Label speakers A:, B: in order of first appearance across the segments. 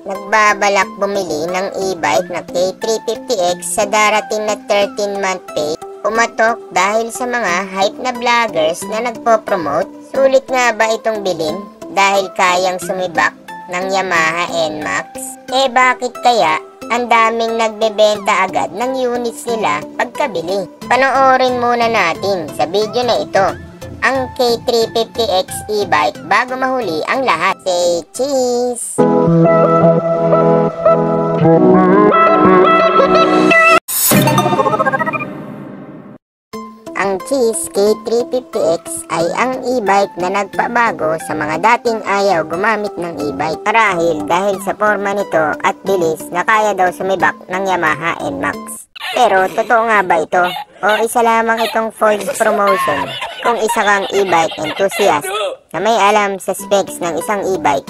A: Nagbabalak bumili ng e-bike na K350X sa darating na 13-month pay. Umatok dahil sa mga hype na vloggers na nagpo-promote. Sulit nga ba itong bilhin dahil kayang sumibak ng Yamaha NMAX? Bakit kaya ang daming nagbebenta agad ng units nila pagkabili? Panoorin muna natin sa video na ito ang K350X e-bike bago mahuli ang lahat. Say cheese! Ang Cheese K350X ay ang e-bike na nagpabago sa mga dating ayaw gumamit ng e-bike. Marahil dahil sa forma nito at bilis na kaya daw sumibak ng Yamaha NMAX. Pero totoo nga ba ito? O isa lamang itong false promotion? Kung isa kang e-bike enthusiast na may alam sa specs ng isang e-bike,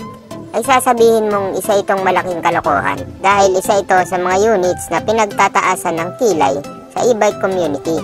A: ay sasabihin mong isa itong malaking kalokohan dahil isa ito sa mga units na pinagtataasan ng kilay sa e-bike community.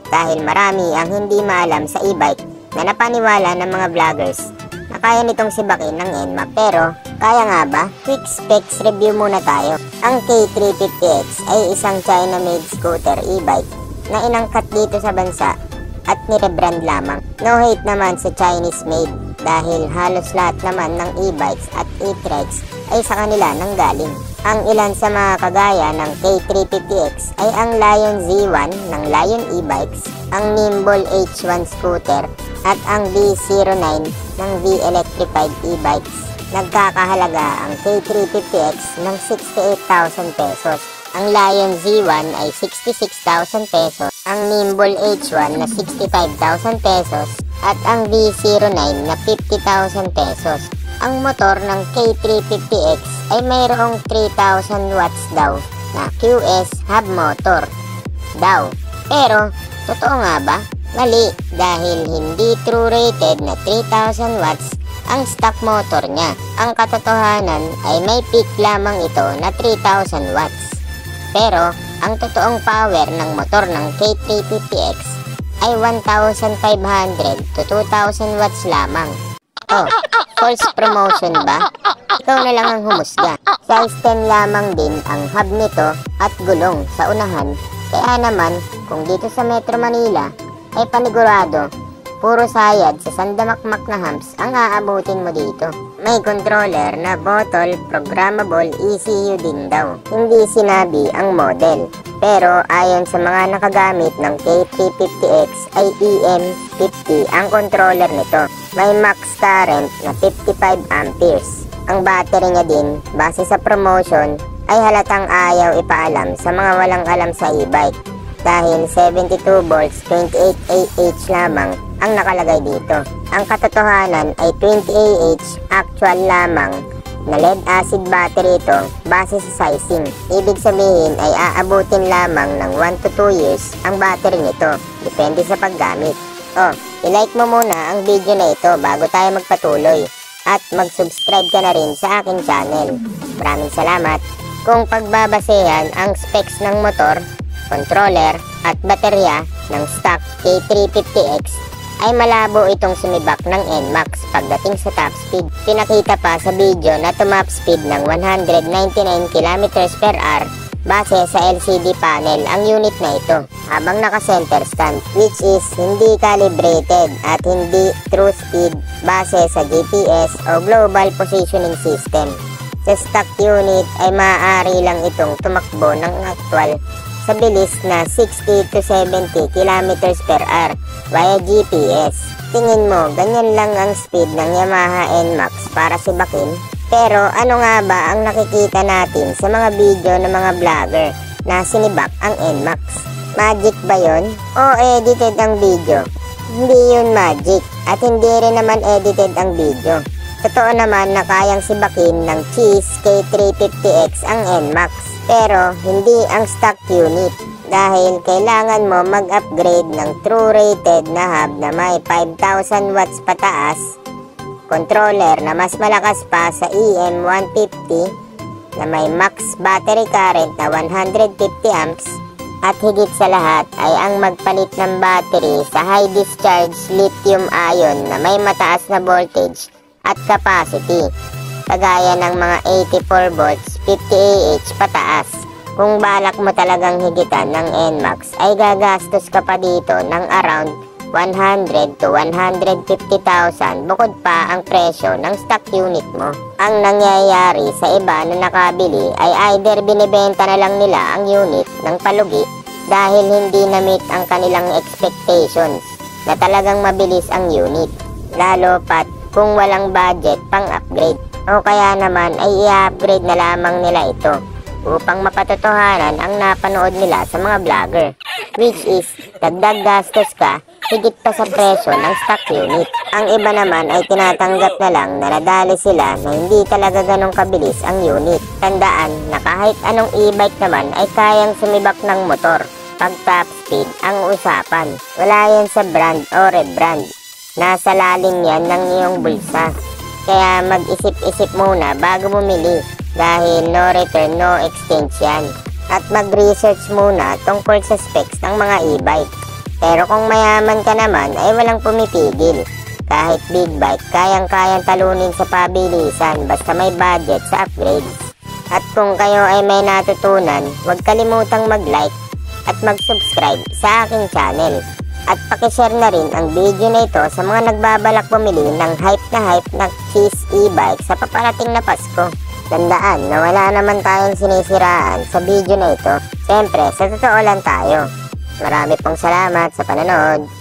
A: Dahil marami ang hindi maalam sa e-bike na napaniwala ng mga vloggers na kaya nitong sibakin ng NMAX. Pero kaya nga ba? Quick specs review muna tayo. Ang K350X ay isang China-made scooter e-bike na inangkat dito sa bansa at nirebrand lamang. No hate naman sa Chinese made dahil halos lahat naman ng e-bikes at e-trikes ay sa kanila nanggaling. Ang ilan sa mga kagaya ng K350X ay ang Lion Z1 ng Lion e-bikes, ang Nimble H1 scooter at ang V09 ng V-electrified e-bikes. Nagkakahalaga ang K350X ng 68,000 pesos. Ang Lion Z1 ay 66,000 pesos, ang Nimble H1 na 65,000 pesos at ang V09 na 50,000 pesos. Ang motor ng K350X ay mayroong 3,000 watts daw na QS hub motor daw. Pero totoo nga ba? Mali, dahil hindi true rated na 3,000 watts ang stock motor niya. Ang katotohanan ay may peak lamang ito na 3,000 watts. Pero ang totoong power ng motor ng K350X ay 1,500 to 2,000 watts lamang. Oh, false promotion ba? Ikaw na lang ang humusga. Size 10 lamang din ang hub nito at gulong sa unahan. Kaya naman, kung dito sa Metro Manila ay panigurado, puro sayad sa sandamakmak na humps ang aabutin mo dito. May controller na bottle programmable ECU din daw. Hindi sinabi ang model. Pero ayon sa mga nakagamit ng K350X ay EM50 ang controller nito. May max current na 55 amperes. Ang battery niya din, base sa promotion, ay halatang ayaw ipaalam sa mga walang alam sa e-bike. Dahil 72 volts 28 Ah lamang ang nakalagay dito. Ang katotohanan ay 20 Ah actual lamang na lead acid battery ito base sa sizing. Ibig sabihin ay aabutin lamang ng 1 to 2 years ang battery nito. Depende sa paggamit. I-like mo muna ang video na ito bago tayo magpatuloy. At mag-subscribe ka na rin sa aking channel. Maraming salamat. Kung pagbabasehan ang specs ng motor, controller at baterya ng stock K350X ay malabo itong sumibak ng NMAX pagdating sa top speed. Pinakita pa sa video na top speed ng 199 km/h base sa LCD panel ang unit na ito habang naka-center stand, which is hindi calibrated at hindi true speed base sa GPS o Global Positioning System. Sa stock unit ay maaari lang itong tumakbo ng actual sa bilis na 60 to 70 km/h via GPS. Tingin mo, ganyan lang ang speed ng Yamaha NMAX para sibakin? Pero ano nga ba ang nakikita natin sa mga video ng mga vlogger na sinibak ang NMAX? Magic ba yon? O edited ang video? Hindi yun magic at hindi rin naman edited ang video. Totoo naman na kayang sibakin ng Cheese K350X ang NMAX. Pero hindi ang stock unit dahil kailangan mo mag-upgrade ng true rated na hub na may 5,000 watts pataas, controller na mas malakas pa sa EM150 na may max battery current na 150 amps at higit sa lahat ay ang magpalit ng battery sa high discharge lithium ion na may mataas na voltage at capacity. kagaya ng mga 84 volts, 50 Ah pataas. Kung balak mo talagang higitan ng NMAX ay gagastos ka pa dito ng around 100 to 150,000 bukod pa ang presyo ng stock unit mo. Ang nangyayari sa iba na nakabili ay either binibenta na lang nila ang unit ng palugi dahil hindi na-meet ang kanilang expectations na talagang mabilis ang unit, lalo pat kung walang budget pang upgrade, o kaya naman ay i-upgrade na lamang nila ito upang mapatotohanan ang napanood nila sa mga vlogger, which is dagdag gastos ka higit pa sa presyo ng stock unit. Ang iba naman ay tinatanggap na lang na nadali sila na hindi talaga ganong kabilis ang unit. Tandaan na kahit anong e-bike naman ay kayang sumibak ng motor pag top speed ang usapan. Wala yan sa brand o rebrand. Nasa lalim yan ng iyong bulsa. Kaya mag-isip-isip muna bago bumili dahil no return, no exchange yan. At mag-research muna tungkol sa specs ng mga e-bike. Pero kung mayaman ka naman ay walang pumipigil. Kahit big bike, kayang-kayang talunin sa pabilisan basta may budget sa upgrades. At kung kayo ay may natutunan, huwag kalimutang mag-like at mag-subscribe sa aking channel. At pakishare na rin ang video na ito sa mga nagbabalak bumili ng hype na cheese e-bike sa paparating na Pasko. Tandaan na wala naman tayong sinisiraan sa video na ito. Siyempre, sa totoo lang tayo. Marami pong salamat sa panonood.